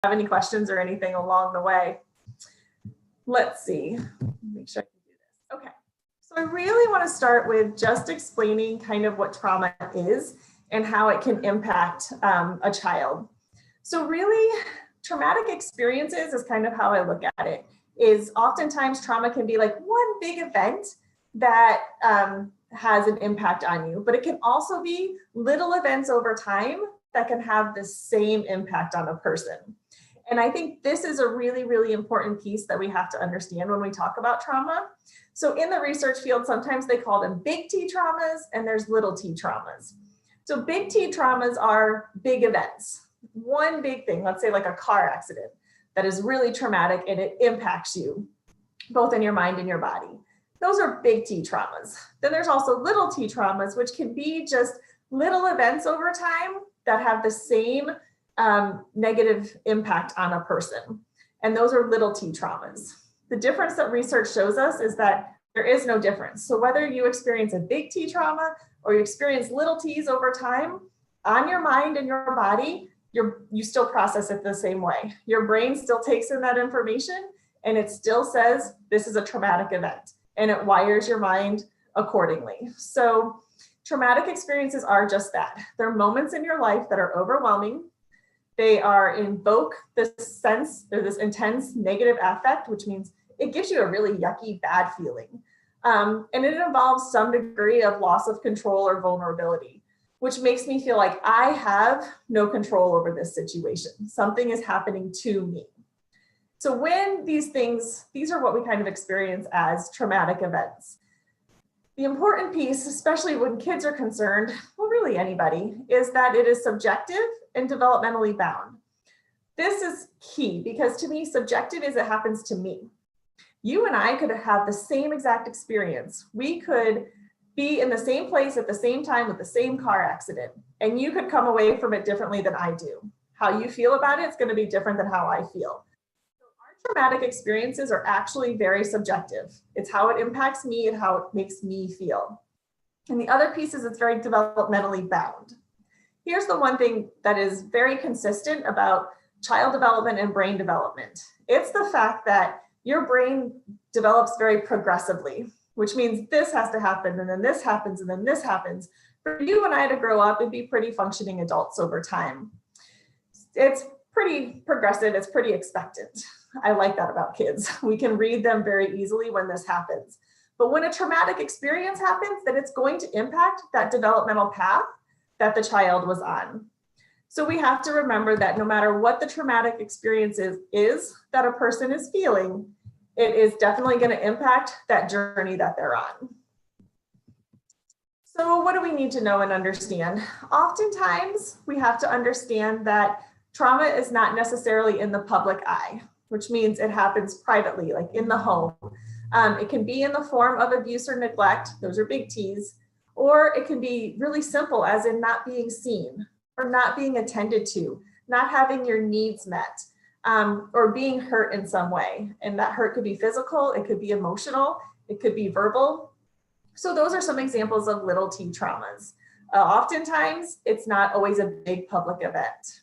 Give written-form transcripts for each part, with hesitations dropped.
have any questions or anything along the way. Let's see, make sure I can do this. Okay, so I really want to start with just explaining kind of what trauma is and how it can impact a child. So really, traumatic experiences is kind of how I look at it, is oftentimes trauma can be like one big event that has an impact on you, but it can also be little events over time that can have the same impact on a person. And I think this is a really, really important piece that we have to understand when we talk about trauma. So in the research field, sometimes they call them big T traumas and there's little t traumas. So big T traumas are big events. One big thing, let's say like a car accident that is really traumatic and it impacts you both in your mind and your body. Those are big T traumas. Then there's also little t traumas, which can be just little events over time that have the same negative impact on a person. And those are little t traumas. The difference that research shows us is that there is no difference. So whether you experience a big T trauma or you experience little t's over time, on your mind and your body, you still process it the same way. Your brain still takes in that information and it still says this is a traumatic event and it wires your mind accordingly. So traumatic experiences are just that. They're moments in your life that are overwhelming. They invoke this sense, or this intense negative affect, which means it gives you a really yucky, bad feeling. And it involves some degree of loss of control or vulnerability, which makes me feel like I have no control over this situation. Something is happening to me. So when these are what we kind of experience as traumatic events. The important piece, especially when kids are concerned, well, really anybody, is that it is subjective and developmentally bound. This is key because to me, subjective is it happens to me. You and I could have the same exact experience. We could be in the same place at the same time with the same car accident, and you could come away from it differently than I do. How you feel about it is going to be different than how I feel. Traumatic experiences are actually very subjective. It's how it impacts me and how it makes me feel. And the other piece is it's very developmentally bound. Here's the one thing that is very consistent about child development and brain development. It's the fact that your brain develops very progressively, which means this has to happen and then this happens and then this happens. For you and I to grow up and be pretty functioning adults over time. It's pretty progressive, it's pretty expectant. I like that about kids. We can read them very easily when this happens. But when a traumatic experience happens, then it's going to impact that developmental path that the child was on. So we have to remember that no matter what the traumatic experience is that a person is feeling, it is definitely going to impact that journey that they're on. So what do we need to know and understand? Oftentimes, we have to understand that trauma is not necessarily in the public eye, which means it happens privately, like in the home. It can be in the form of abuse or neglect, those are big T's, or it can be really simple as in not being seen or not being attended to, not having your needs met, or being hurt in some way. And that hurt could be physical, it could be emotional, it could be verbal. So those are some examples of little T traumas. Oftentimes, it's not always a big public event.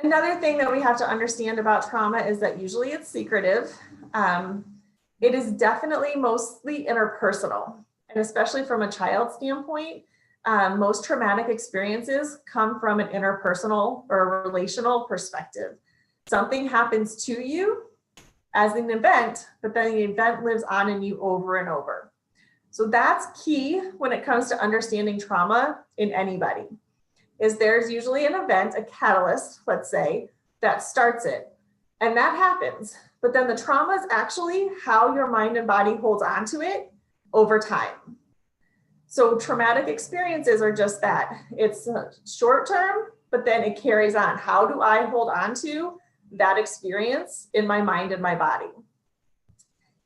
Another thing that we have to understand about trauma is that usually it's secretive. It is definitely mostly interpersonal, and especially from a child standpoint, most traumatic experiences come from an interpersonal or relational perspective. Something happens to you as an event, but then the event lives on in you over and over. So that's key when it comes to understanding trauma in anybody. Is there's usually an event, a catalyst, let's say, that starts it. And that happens. But then the trauma is actually how your mind and body holds on to it over time. So traumatic experiences are just that. It's short term, but then it carries on. How do I hold on to that experience in my mind and my body?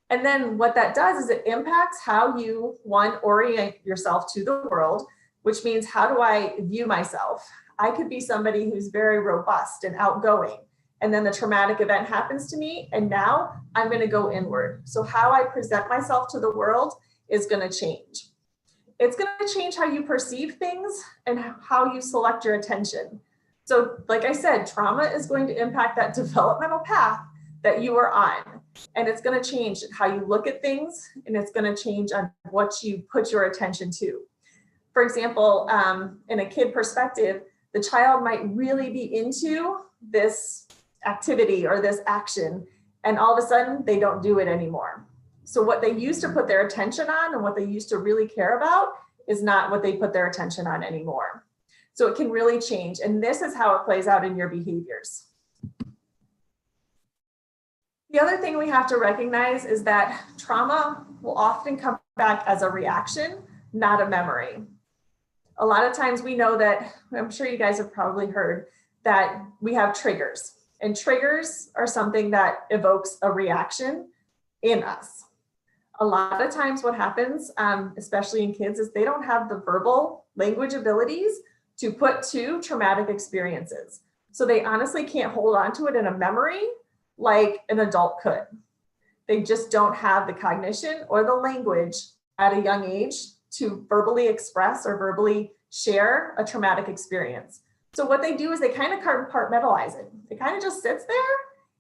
And then what that does is it impacts how you, one, orient yourself to the world, which means how do I view myself? I could be somebody who's very robust and outgoing, and then the traumatic event happens to me, and now I'm going to go inward. So how I present myself to the world is going to change. It's going to change how you perceive things and how you select your attention. So like I said, trauma is going to impact that developmental path that you are on. And it's going to change how you look at things, and it's going to change on what you put your attention to. For example, in a kid perspective, the child might really be into this activity or this action, and all of a sudden they don't do it anymore. So what they used to put their attention on and what they used to really care about is not what they put their attention on anymore. So it can really change. And this is how it plays out in your behaviors. The other thing we have to recognize is that trauma will often come back as a reaction, not a memory. A lot of times we know that, I'm sure you guys have probably heard that we have triggers, and triggers are something that evokes a reaction in us. A lot of times what happens, especially in kids, is they don't have the verbal language abilities to put to traumatic experiences. So they honestly can't hold on to it in a memory like an adult could. They just don't have the cognition or the language at a young age to verbally express or verbally share a traumatic experience. So what they do is they kind of compartmentalize it. It kind of just sits there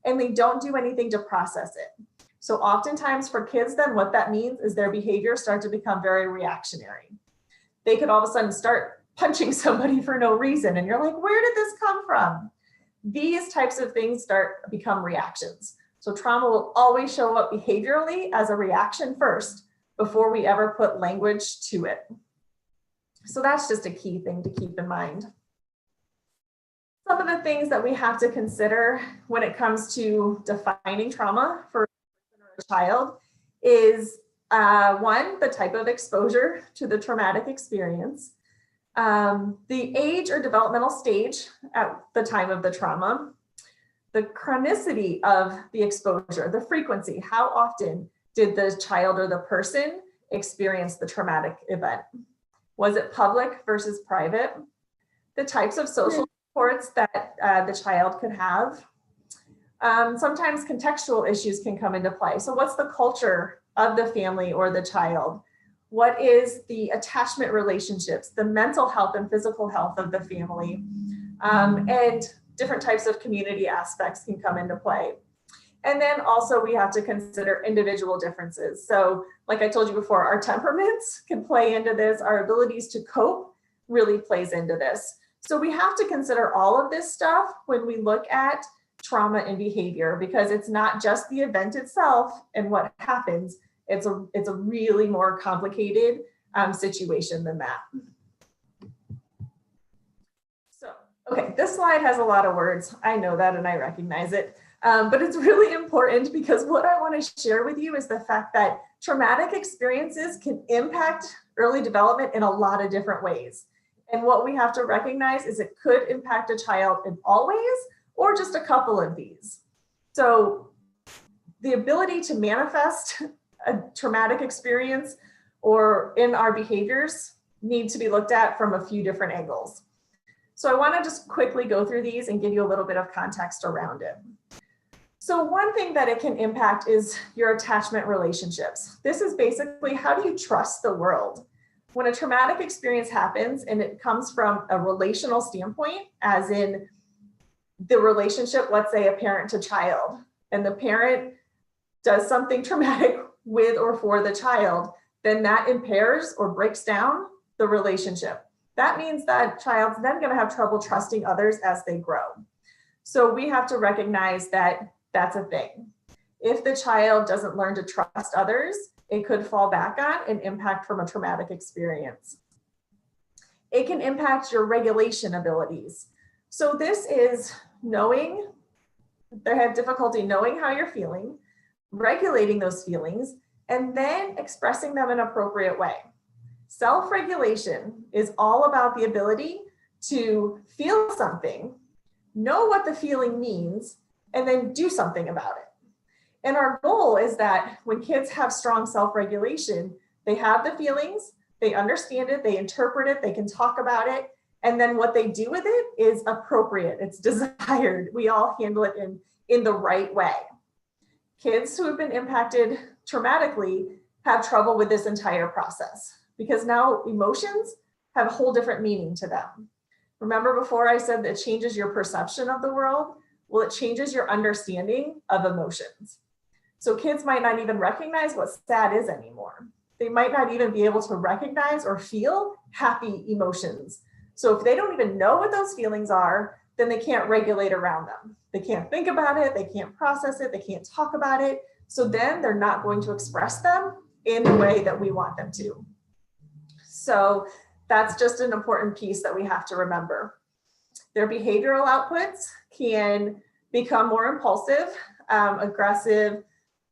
and they don't do anything to process it. So oftentimes for kids then what that means is their behaviors start to become very reactionary. They could all of a sudden start punching somebody for no reason. And you're like, where did this come from? These types of things become reactions. So trauma will always show up behaviorally as a reaction first before we ever put language to it. So that's just a key thing to keep in mind. Some of the things that we have to consider when it comes to defining trauma for a child is one, the type of exposure to the traumatic experience, the age or developmental stage at the time of the trauma, the chronicity of the exposure, the frequency, how often did the child or the person experience the traumatic event? Was it public versus private? The types of social supports that the child could have. Sometimes contextual issues can come into play. So what's the culture of the family or the child? What is the attachment relationships, the mental health and physical health of the family? And different types of community aspects can come into play. And then also we have to consider individual differences. So like I told you before, our temperaments can play into this. Our abilities to cope really plays into this. So we have to consider all of this stuff when we look at trauma and behavior, because it's not just the event itself and what happens. It's a really more complicated situation than that. So, okay, this slide has a lot of words. I know that and I recognize it. But it's really important because what I want to share with you is the fact that traumatic experiences can impact early development in a lot of different ways. And what we have to recognize is it could impact a child in all ways or just a couple of these. So the ability to manifest a traumatic experience or in our behaviors need to be looked at from a few different angles. So I want to just quickly go through these and give you a little bit of context around it. So one thing that it can impact is your attachment relationships. This is basically, how do you trust the world? When a traumatic experience happens and it comes from a relational standpoint, as in the relationship, let's say a parent to child, and the parent does something traumatic with or for the child, then that impairs or breaks down the relationship. That means that child's then going to have trouble trusting others as they grow. So we have to recognize that that's a thing. If the child doesn't learn to trust others, it could fall back on an impact from a traumatic experience. It can impact your regulation abilities. So this is knowing, they have difficulty knowing how you're feeling, regulating those feelings, and then expressing them in an appropriate way. Self-regulation is all about the ability to feel something, know what the feeling means, and then do something about it. And our goal is that when kids have strong self-regulation, they have the feelings, they understand it, they interpret it, they can talk about it, and then what they do with it is appropriate, it's desired. We all handle it in the right way. Kids who have been impacted traumatically have trouble with this entire process because now emotions have a whole different meaning to them. Remember before I said that it changes your perception of the world? Well, it changes your understanding of emotions. So kids might not even recognize what sad is anymore. They might not even be able to recognize or feel happy emotions. So if they don't even know what those feelings are, then they can't regulate around them. They can't think about it, they can't process it, they can't talk about it. So then they're not going to express them in the way that we want them to. So that's just an important piece that we have to remember. Their behavioral outputs can become more impulsive, aggressive,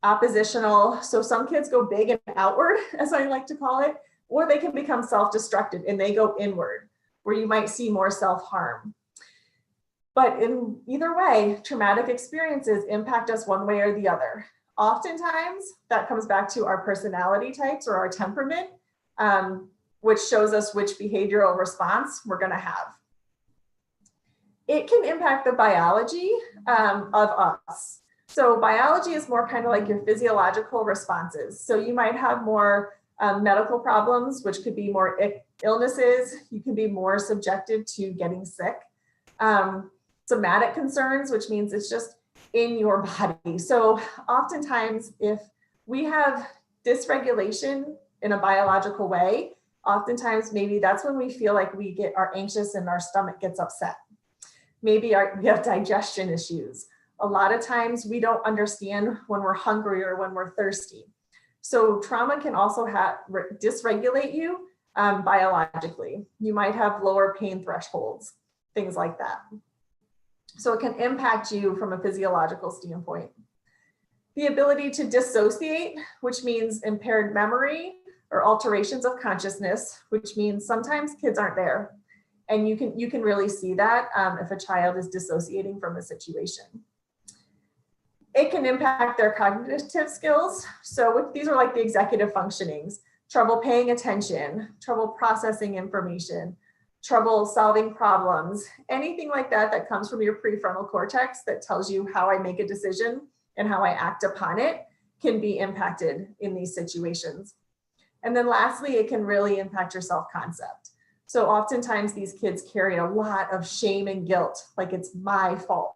oppositional. So some kids go big and outward, as I like to call it, or they can become self-destructive and they go inward, where you might see more self-harm. But in either way, traumatic experiences impact us one way or the other. Oftentimes, that comes back to our personality types or our temperament, which shows us which behavioral response we're going to have. It can impact the biology of us. So biology is more kind of like your physiological responses. So you might have more medical problems, which could be more illnesses. You can be more subjected to getting sick. Somatic concerns, which means it's just in your body. So oftentimes, if we have dysregulation in a biological way, oftentimes maybe that's when we feel like we are anxious and our stomach gets upset. Maybe we have digestion issues. A lot of times we don't understand when we're hungry or when we're thirsty. So trauma can also dysregulate you biologically. You might have lower pain thresholds, things like that. So it can impact you from a physiological standpoint. The ability to dissociate, which means impaired memory or alterations of consciousness, which means sometimes kids aren't there. And you can really see that if a child is dissociating from a situation. It can impact their cognitive skills. So these are like the executive functionings: trouble paying attention, trouble processing information, trouble solving problems, anything like that that comes from your prefrontal cortex that tells you how I make a decision and how I act upon it can be impacted in these situations. And then lastly, it can really impact your self-concept. So oftentimes these kids carry a lot of shame and guilt, like it's my fault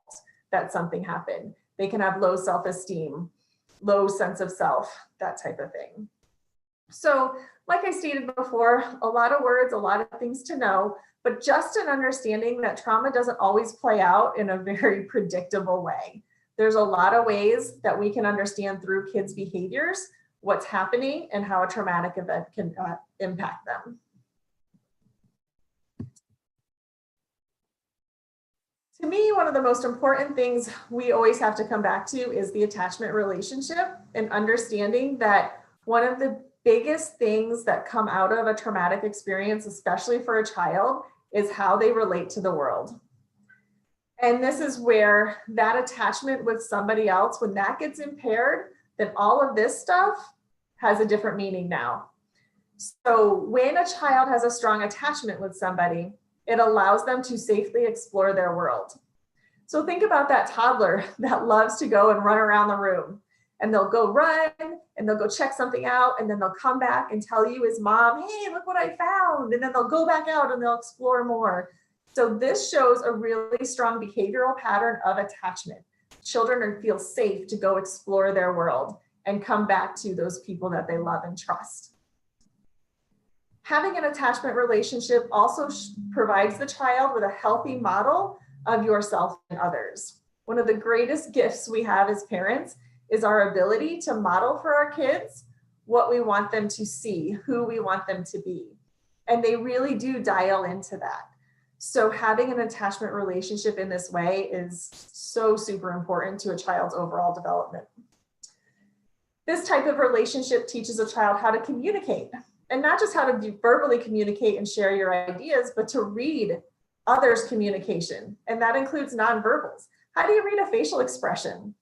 that something happened. They can have low self-esteem, low sense of self, that type of thing. So like I stated before, a lot of words, a lot of things to know, but just an understanding that trauma doesn't always play out in a very predictable way. There's a lot of ways that we can understand through kids' behaviors what's happening and how a traumatic event can impact them. To me, one of the most important things we always have to come back to is the attachment relationship, and understanding that one of the biggest things that come out of a traumatic experience, especially for a child, is how they relate to the world. And this is where that attachment with somebody else, when that gets impaired, then all of this stuff has a different meaning now. So when a child has a strong attachment with somebody, it allows them to safely explore their world. So think about that toddler that loves to go and run around the room, and they'll go run and they'll go check something out, and then they'll come back and tell you as mom, hey, look what I found. And then they'll go back out and they'll explore more. So this shows a really strong behavioral pattern of attachment. Children feel safe to go explore their world and come back to those people that they love and trust. Having an attachment relationship also provides the child with a healthy model of yourself and others. One of the greatest gifts we have as parents is our ability to model for our kids what we want them to see, who we want them to be. And they really do dial into that. So having an attachment relationship in this way is so super important to a child's overall development. This type of relationship teaches a child how to communicate, and not just how to verbally communicate and share your ideas, but to read others' communication. And that includes nonverbals. How do you read a facial expression?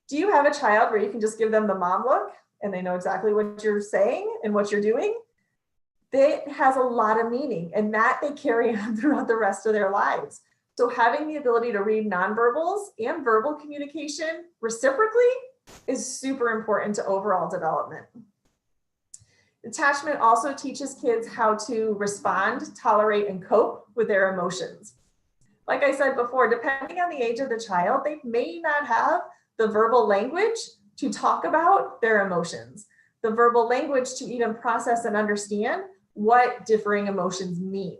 Do you have a child where you can just give them the mom look and they know exactly what you're saying and what you're doing? That has a lot of meaning, and that they carry on throughout the rest of their lives. So having the ability to read nonverbals and verbal communication reciprocally is super important to overall development. Attachment also teaches kids how to respond, tolerate, and cope with their emotions. Like I said before, depending on the age of the child, they may not have the verbal language to talk about their emotions, the verbal language to even process and understand what differing emotions mean.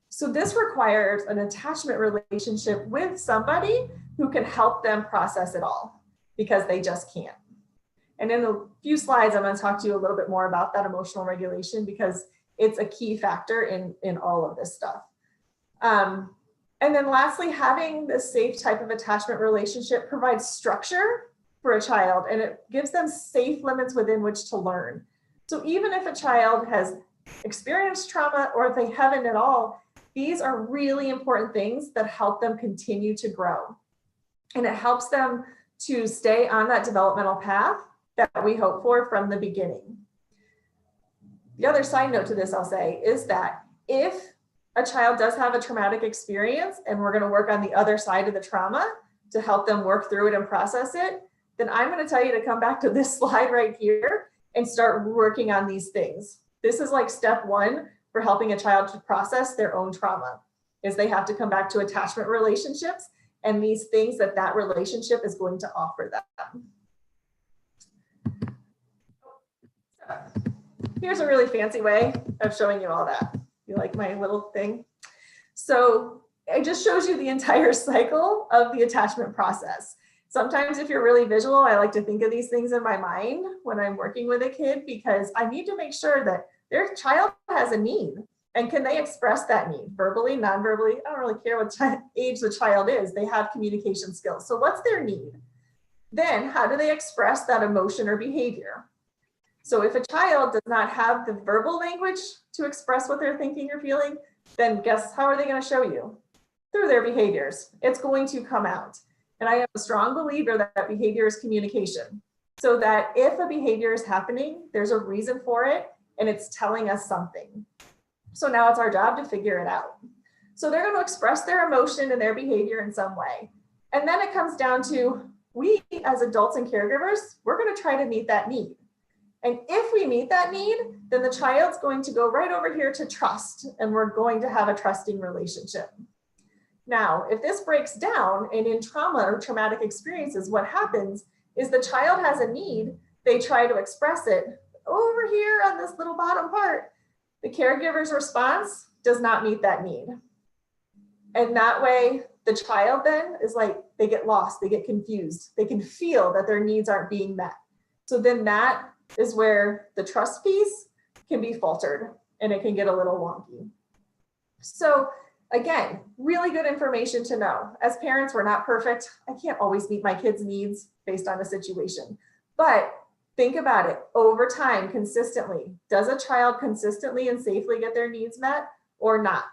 So this requires an attachment relationship with somebody who can help them process it all, because they just can't. And in a few slides, I'm going to talk to you a little bit more about that emotional regulation, because it's a key factor in all of this stuff. And then lastly, having this safe type of attachment relationship provides structure for a child, and it gives them safe limits within which to learn. So even if a child has experienced trauma or if they haven't at all, these are really important things that help them continue to grow. And it helps them to stay on that developmental path that we hope for from the beginning. The other side note to this, I'll say, is that if a child does have a traumatic experience and we're going to work on the other side of the trauma to help them work through it and process it, then I'm going to tell you to come back to this slide right here and start working on these things. This is like step one for helping a child to process their own trauma, is they have to come back to attachment relationships and these things that that relationship is going to offer them. Here's a really fancy way of showing you all that. You like my little thing? So it just shows you the entire cycle of the attachment process. Sometimes if you're really visual, I like to think of these things in my mind when I'm working with a kid, because I need to make sure that their child has a need, and can they express that need verbally, non-verbally? I don't really care what age the child is, they have communication skills. So what's their need? Then how do they express that emotion or behavior? So if a child does not have the verbal language to express what they're thinking or feeling, then guess how are they going to show you? Through their behaviors. It's going to come out. And I am a strong believer that behavior is communication. So that if a behavior is happening, there's a reason for it, and it's telling us something. So now it's our job to figure it out. So they're going to express their emotion and their behavior in some way. And then it comes down to, we as adults and caregivers, we're going to try to meet that need. And if we meet that need, then the child's going to go right over here to trust, and we're going to have a trusting relationship. Now, if this breaks down, and in trauma or traumatic experiences, what happens is the child has a need, they try to express it over here on this little bottom part. The caregiver's response does not meet that need. And that way, the child then is like, they get lost, they get confused, they can feel that their needs aren't being met. So then that is where the trust piece can be faltered, and it can get a little wonky. So again, really good information to know. As parents, we're not perfect. I can't always meet my kids' needs based on a situation, but think about it over time, consistently. Does a child consistently and safely get their needs met or not?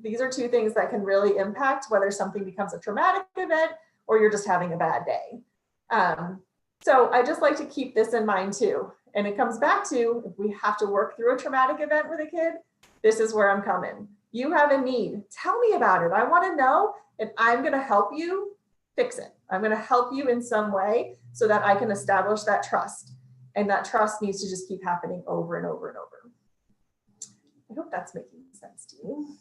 These are two things that can really impact whether something becomes a traumatic event or you're just having a bad day. So I just like to keep this in mind too. And it comes back to, if we have to work through a traumatic event with a kid, this is where I'm coming. You have a need, tell me about it. I want to know, and I'm going to help you fix it. I'm going to help you in some way so that I can establish that trust. And that trust needs to just keep happening over and over and over. I hope that's making sense to you.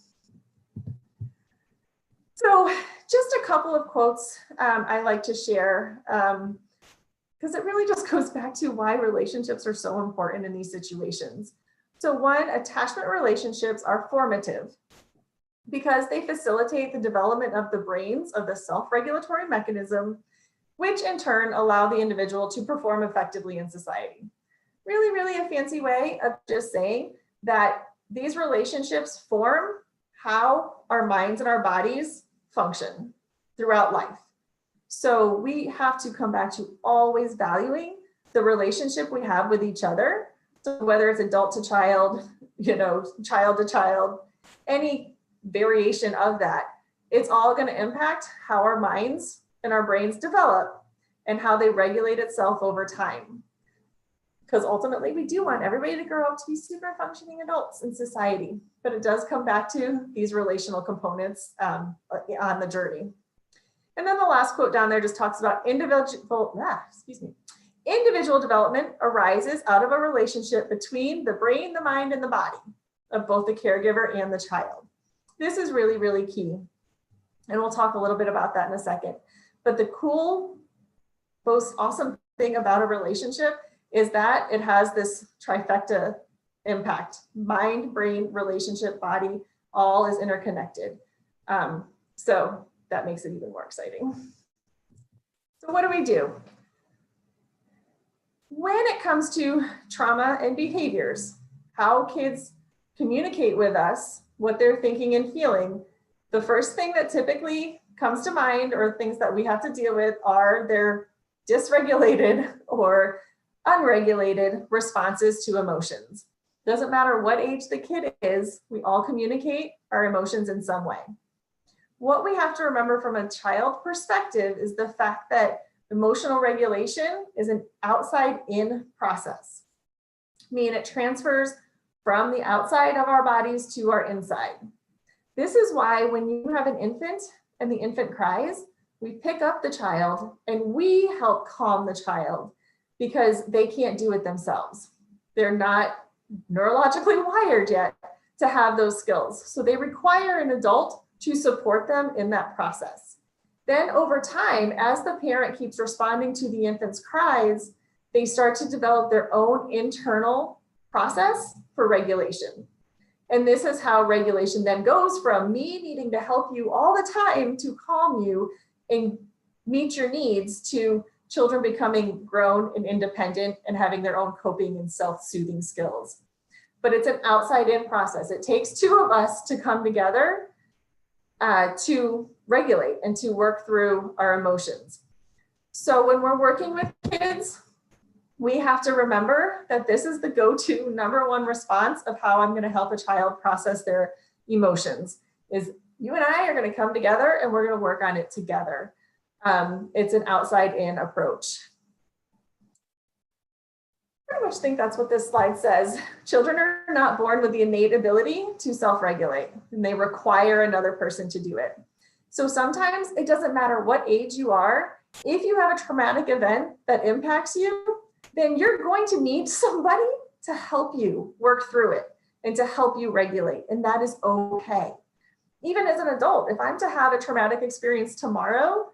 So just a couple of quotes I like to share, because it really just goes back to why relationships are so important in these situations. So one, attachment relationships are formative because they facilitate the development of the brains of the self-regulatory mechanism, which in turn allow the individual to perform effectively in society. Really, really a fancy way of just saying that these relationships form how our minds and our bodies function throughout life. So we have to come back to always valuing the relationship we have with each other. So whether it's adult to child, child to child, any variation of that, it's all going to impact how our minds and our brains develop and how they regulate itself over time. Because ultimately we do want everybody to grow up to be super functioning adults in society, but it does come back to these relational components on the journey. And then the last quote down there just talks about individual development arises out of a relationship between the brain, the mind, and the body of both the caregiver and the child. This is really, really key. And we'll talk a little bit about that in a second. But the cool, most awesome thing about a relationship is that it has this trifecta impact. Mind, brain, relationship, body, all is interconnected. So that makes it even more exciting. So what do we do? When it comes to trauma and behaviors, how kids communicate with us, what they're thinking and feeling, the first thing that typically comes to mind or things that we have to deal with are their dysregulated or unregulated responses to emotions. Doesn't matter what age the kid is, we all communicate our emotions in some way. What we have to remember from a child perspective is the fact that emotional regulation is an outside-in process, meaning it transfers from the outside of our bodies to our inside. This is why when you have an infant and the infant cries, we pick up the child and we help calm the child because they can't do it themselves. They're not neurologically wired yet to have those skills. So they require an adult to support them in that process. Then over time, as the parent keeps responding to the infant's cries, they start to develop their own internal process for regulation. And this is how regulation then goes from me needing to help you all the time to calm you and meet your needs to children becoming grown and independent and having their own coping and self-soothing skills. But it's an outside-in process. It takes two of us to come together to regulate and to work through our emotions. So when we're working with kids, we have to remember that this is the go-to #1 response of how I'm going to help a child process their emotions is you and I are going to come together and we're going to work on it together. It's an outside-in approach. I pretty much think that's what this slide says. Children are not born with the innate ability to self-regulate, and they require another person to do it. So sometimes it doesn't matter what age you are. If you have a traumatic event that impacts you, then you're going to need somebody to help you work through it and to help you regulate, and that is okay. Even as an adult, if I'm to have a traumatic experience tomorrow,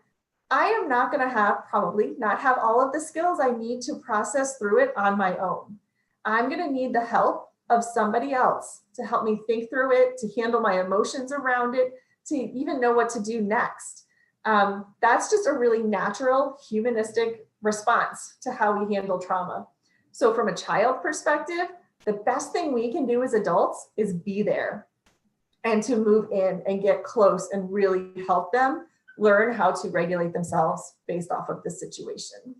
I am not going to probably not have all of the skills I need to process through it on my own. I'm going to need the help of somebody else to help me think through it, to handle my emotions around it, to even know what to do next. That's just a really natural humanistic response to how we handle trauma. So from a child perspective, the best thing we can do as adults is be there and to move in and get close and really help them learn how to regulate themselves based off of the situation.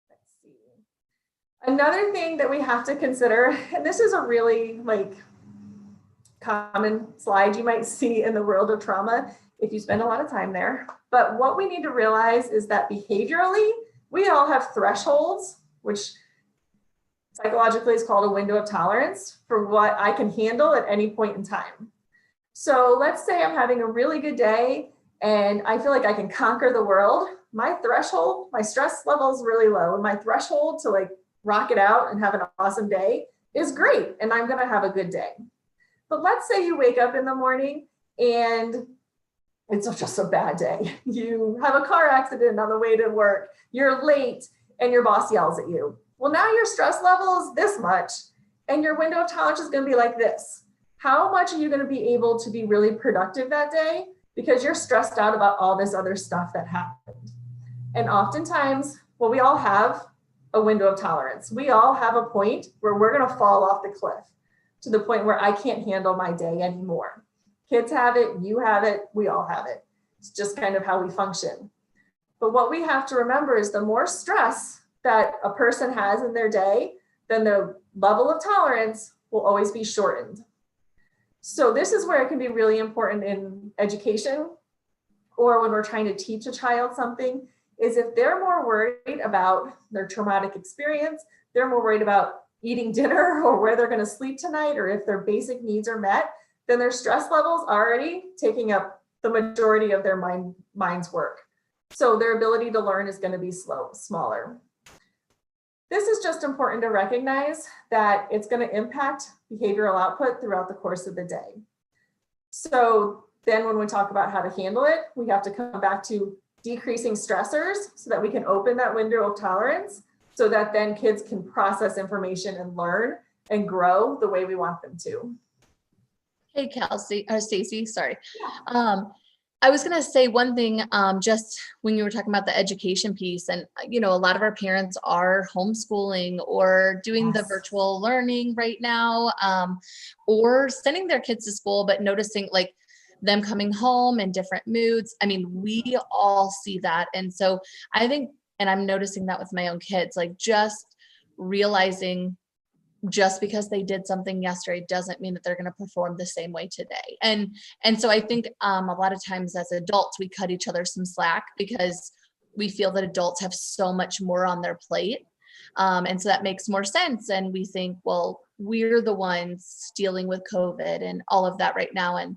Let's see. Another thing that we have to consider, and this is a really common slide you might see in the world of trauma if you spend a lot of time there. But what we need to realize is that behaviorally, we all have thresholds, which psychologically is called a window of tolerance for what I can handle at any point in time. So let's say I'm having a really good day and I feel like I can conquer the world. My threshold, my stress level is really low, and my threshold to rock it out and have an awesome day is great, and I'm gonna have a good day. But let's say you wake up in the morning and it's just a bad day. You have a car accident on the way to work, you're late, and your boss yells at you. Well, now your stress level is this much, and your window of tolerance is gonna be like this. How much are you going to be able to be really productive that day because you're stressed out about all this other stuff that happened? And oftentimes, well, we all have a window of tolerance. We all have a point where we're going to fall off the cliff to the point where I can't handle my day anymore. Kids have it, you have it, we all have it. It's just kind of how we function. But what we have to remember is the more stress that a person has in their day, then the level of tolerance will always be shortened. So this is where it can be really important in education or when we're trying to teach a child something, is if they're more worried about their traumatic experience, they're more worried about eating dinner or where they're going to sleep tonight, or if their basic needs are met, then their stress levels already taking up the majority of their mind's work. So their ability to learn is going to be smaller. This is just important to recognize that it's going to impact behavioral output throughout the course of the day. So then when we talk about how to handle it, we have to come back to decreasing stressors so that we can open that window of tolerance so that then kids can process information and learn and grow the way we want them to. Hey, Stacy, sorry. I was going to say one thing, just when you were talking about the education piece, and, you know, a lot of our parents are homeschooling or doing the virtual learning right now, or sending their kids to school, but noticing like them coming home in different moods. I mean, we all see that. And so I think, and I'm noticing that with my own kids, like just realizing just because they did something yesterday doesn't mean that they're going to perform the same way today. And so I think a lot of times as adults, we cut each other some slack because we feel that adults have so much more on their plate. And so that makes more sense. And we think, well, we're the ones dealing with COVID and all of that right now. And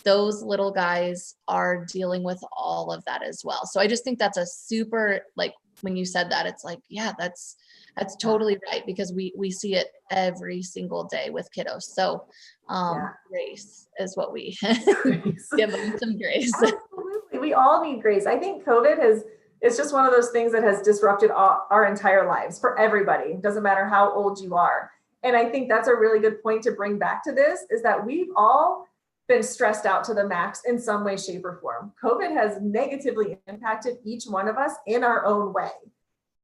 those little guys are dealing with all of that as well. So I just think that's a super, like, when you said that, it's like, yeah, that's totally right, because we see it every single day with kiddos. So grace is what we give them, some grace. Absolutely. We all need grace. I think COVID it's just one of those things that has disrupted our entire lives for everybody. It doesn't matter how old you are. And I think that's a really good point to bring back to this, is that we've all been stressed out to the max in some way, shape, or form. COVID has negatively impacted each one of us in our own way,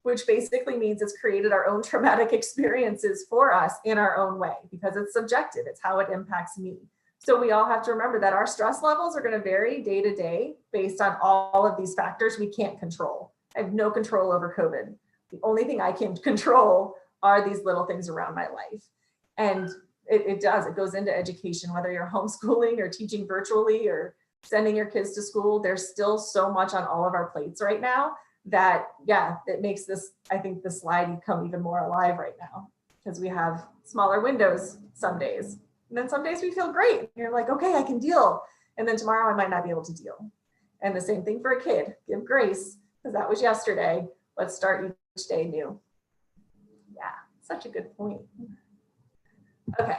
which basically means it's created our own traumatic experiences for us in our own way, because it's subjective. It's how it impacts me. So we all have to remember that our stress levels are going to vary day to day based on all of these factors we can't control. I have no control over COVID. The only thing I can control are these little things around my life. And it goes into education, whether you're homeschooling or teaching virtually or sending your kids to school. There's still so much on all of our plates right now that, it makes this, I think, the slide come even more alive right now, because we have smaller windows some days. And then some days we feel great. You're like, okay, I can deal. And then tomorrow I might not be able to deal. And the same thing for a kid. Give grace, because that was yesterday. Let's start each day new. Yeah, such a good point. Okay.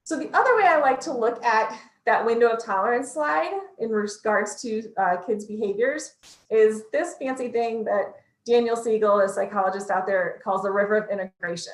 So the other way I like to look at that window of tolerance slide in regards to kids' behaviors is this fancy thing that Daniel Siegel, a psychologist out there, calls the river of integration.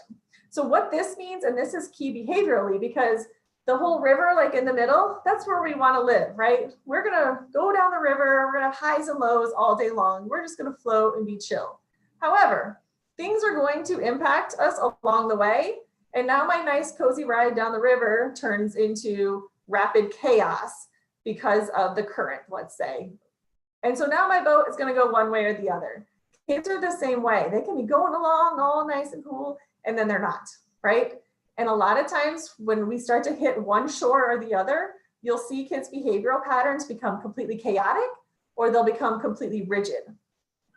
So what this means, and this is key behaviorally, because the whole river, like in the middle, that's where we want to live, right? We're going to go down the river. We're going to have highs and lows all day long. We're just going to float and be chill. However, things are going to impact us along the way. And now my nice cozy ride down the river turns into rapid chaos because of the current, let's say. And so now my boat is going to go one way or the other. Kids are the same way. They can be going along all nice and cool, and then they're not, right? And a lot of times when we start to hit one shore or the other, you'll see kids' behavioral patterns become completely chaotic, or they'll become completely rigid.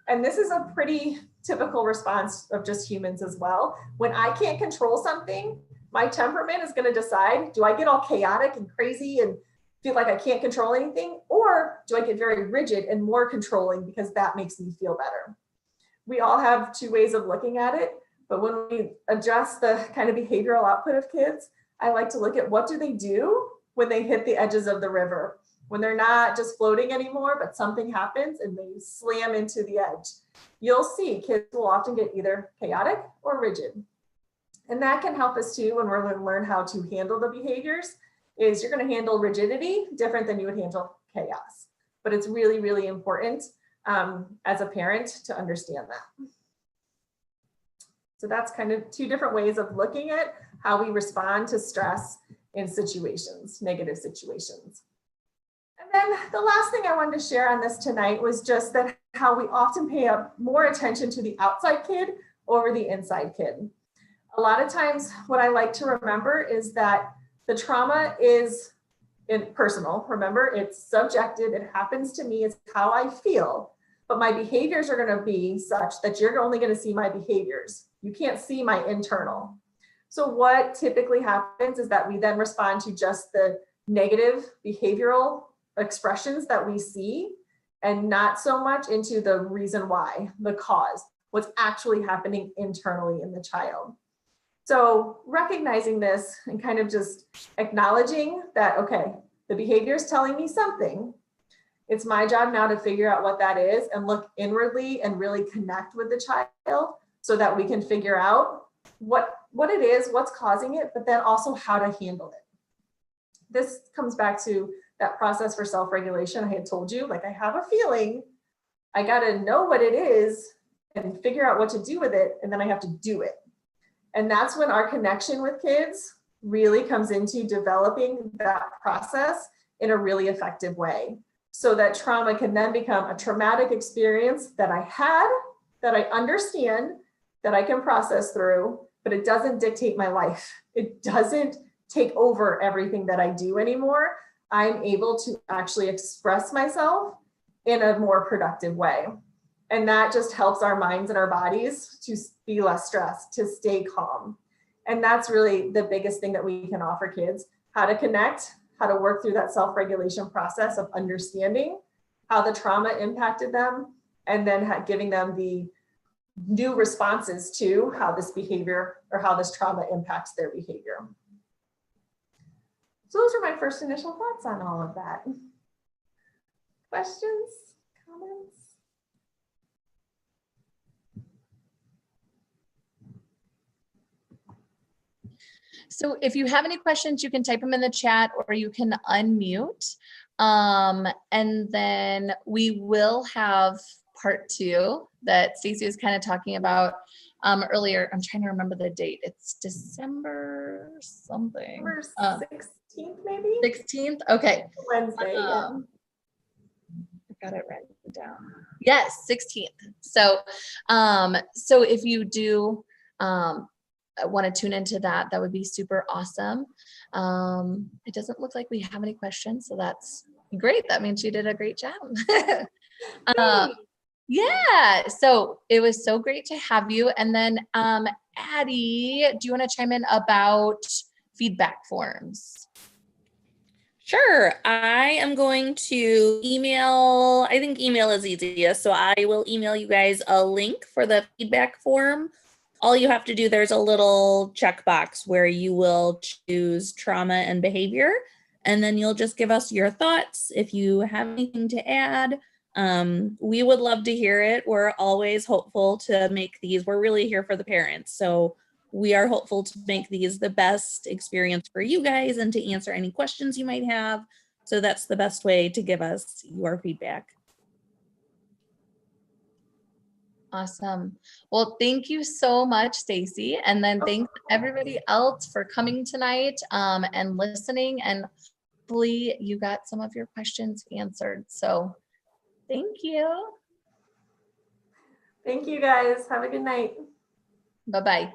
And this is a pretty typical response of just humans as well. When I can't control something, my temperament is going to decide, do I get all chaotic and crazy and feel like I can't control anything? Or do I get very rigid and more controlling because that makes me feel better? We all have two ways of looking at it. But when we adjust the kind of behavioral output of kids, I like to look at what do they do when they hit the edges of the river, when they're not just floating anymore, but something happens and they slam into the edge. You'll see kids will often get either chaotic or rigid. And that can help us too when we're going to learn how to handle the behaviors, is you're going to handle rigidity different than you would handle chaos. But it's really, really important as a parent to understand that. So that's kind of two different ways of looking at how we respond to stress in situations, negative situations. And then the last thing I wanted to share on this tonight was just that how we often pay more attention to the outside kid over the inside kid. A lot of times what I like to remember is that the trauma is personal. Remember, it's subjective. It happens to me. It's how I feel. But my behaviors are going to be such that you're only going to see my behaviors. You can't see my internal. So what typically happens is that we then respond to just the negative behavioral expressions that we see, and not so much into the reason why, the cause. what's actually happening internally in the child. So recognizing this and kind of just acknowledging that, okay, the behavior is telling me something. It's my job now to figure out what that is and look inwardly and really connect with the child so that we can figure out what it is, what's causing it, but then also how to handle it. This comes back to that process for self-regulation. I had told you, like, I have a feeling, I got to know what it is and figure out what to do with it, and then I have to do it. And that's when our connection with kids really comes into developing that process in a really effective way, so that trauma can then become a traumatic experience that I had, that I understand, that I can process through, but it doesn't dictate my life. It doesn't take over everything that I do anymore. I'm able to actually express myself in a more productive way. And that just helps our minds and our bodies to be less stressed, to stay calm. And that's really the biggest thing that we can offer kids: how to connect, how to work through that self-regulation process of understanding how the trauma impacted them, and then giving them the new responses to how this behavior or how this trauma impacts their behavior. So those are my first initial thoughts on all of that. Questions, comments? So if you have any questions, you can type them in the chat or you can unmute. And then we will have part 2 that Stacey was kind of talking about earlier. I'm trying to remember the date. It's December something. December 16th, maybe? 16th? Okay. Wednesday, yeah. I got it written down. Yes, 16th. So, so if you do want to tune into that, that would be super awesome. It doesn't look like we have any questions, so that's great. That means you did a great job. Yeah, so it was so great to have you. And then Addie, do you want to chime in about feedback forms? Sure. I am going to email, I think email is easiest. So I will email you guys a link for the feedback form. All you have to do, there's a little checkbox where you will choose trauma and behavior, and then you'll just give us your thoughts. If you have anything to add, we would love to hear it. We're always hopeful to make these. We're really here for the parents. So we are hopeful to make these the best experience for you guys and to answer any questions you might have. So that's the best way to give us your feedback. Awesome. Well, thank you so much, Stacey. And then thanks everybody else for coming tonight and listening. And hopefully you got some of your questions answered. So thank you. Thank you, guys. Have a good night. Bye-bye.